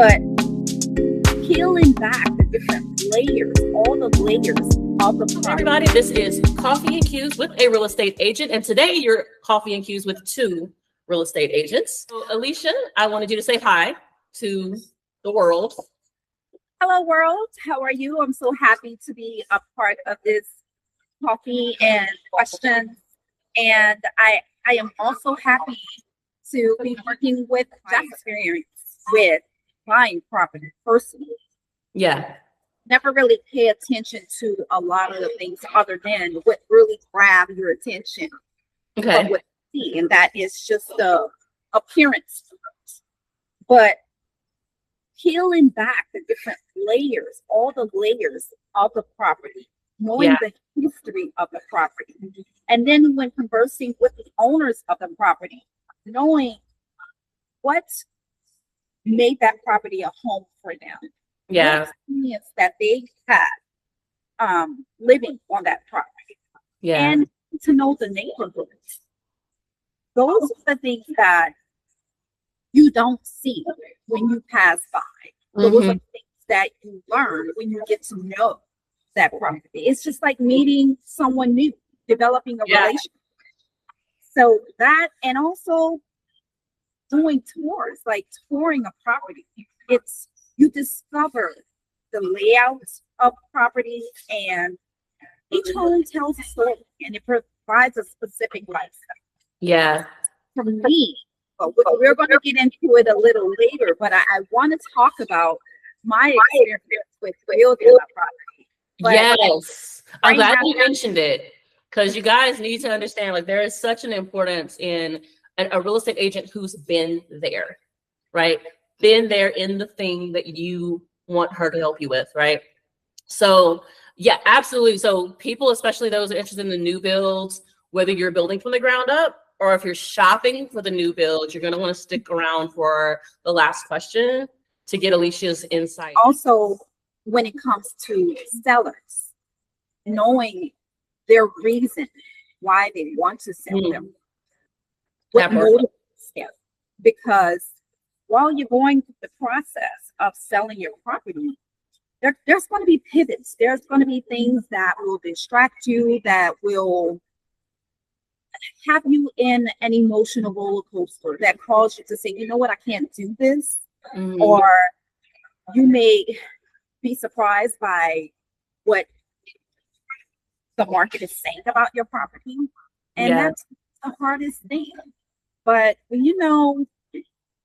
but peeling back the different layers, all the layers of the property. Everybody, this is Coffee and Cues with a real estate agent, and today you're Coffee and Cues with two real estate agents. So, Alicia, I wanted you to say hi to the world. Hello, world. How are you? I'm so happy to be a part of this coffee and questions, and I am also happy to be working with my experience with buying property personally. Yeah. Never really pay attention to a lot of the things other than what really grab your attention. Okay. What you see, and that is just the appearance. But peeling back the different layers, all the layers of the property, knowing the history of the property, and then when conversing with the owners of the property, knowing what made that property a home for them. Yeah. What experience that they had living on that property. Yeah. And to know the neighborhoods. Those are the things that you don't see when you pass by. Those are things that you learn when you get to know that property. It's just like meeting someone new, developing a relationship. So that, and also doing tours, like touring a property. It's, you discover the layouts of properties, and each home tells a story and it provides a specific lifestyle. Yeah. For me, but we're going to get into it a little later, but I want to talk about my experience with building a property. But yes. I'm glad you mentioned it, because you guys need to understand, like, there is such an importance in a real estate agent who's been there, right? Been there in the thing that you want her to help you with, right? So yeah, absolutely. So people, especially those who are interested in the new builds, whether you're building from the ground up or if you're shopping for the new build, you're going to want to stick around for the last question to get Alicia's insight. Also, when it comes to sellers, knowing their reason why they want to sell them, what motivates them, because while you're going through the process of selling your property, there's going to be pivots. There's going to be things that will distract you, that will have you in an emotional roller coaster, that cause you to say, you know what, I can't do this. Or you may be surprised by what the market is saying about your property. And that's the hardest thing. But when you know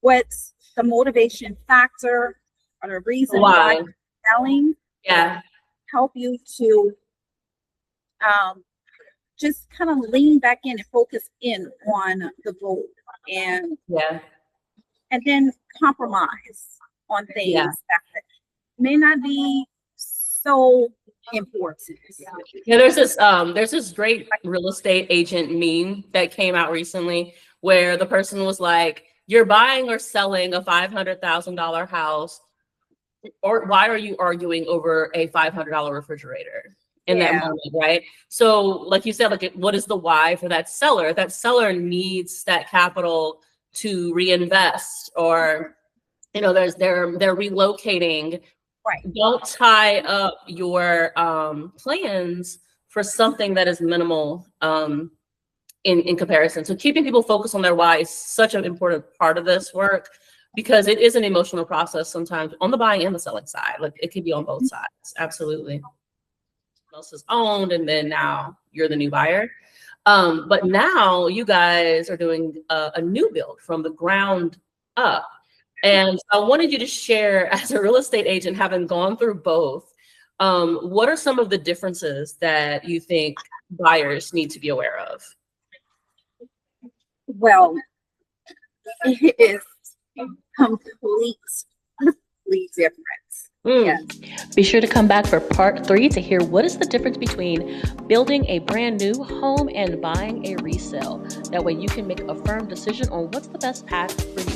what's the motivation factor or the reason why you're selling, help you to just kind of lean back in and focus in on the goal, and then compromise on things that may not be so important. Yeah, there's this great real estate agent meme that came out recently where the person was like, you're buying or selling a $500,000 house, or why are you arguing over a $500 refrigerator in that moment, right? So like you said, like, what is the why for that seller? That seller needs that capital to reinvest, or, you know, they're relocating. Right. Don't tie up your plans for something that is minimal in comparison. So keeping people focused on their why is such an important part of this work, because it is an emotional process sometimes on the buying and the selling side. Like, it could be on both sides. Absolutely. Else is owned, and then now you're the new buyer. But now you guys are doing a new build from the ground up. And I wanted you to share, as a real estate agent, having gone through both, what are some of the differences that you think buyers need to be aware of? Well, it is completely different. Be sure to come back for part 3 to hear what is the difference between building a brand new home and buying a resale. That way you can make a firm decision on what's the best path for you.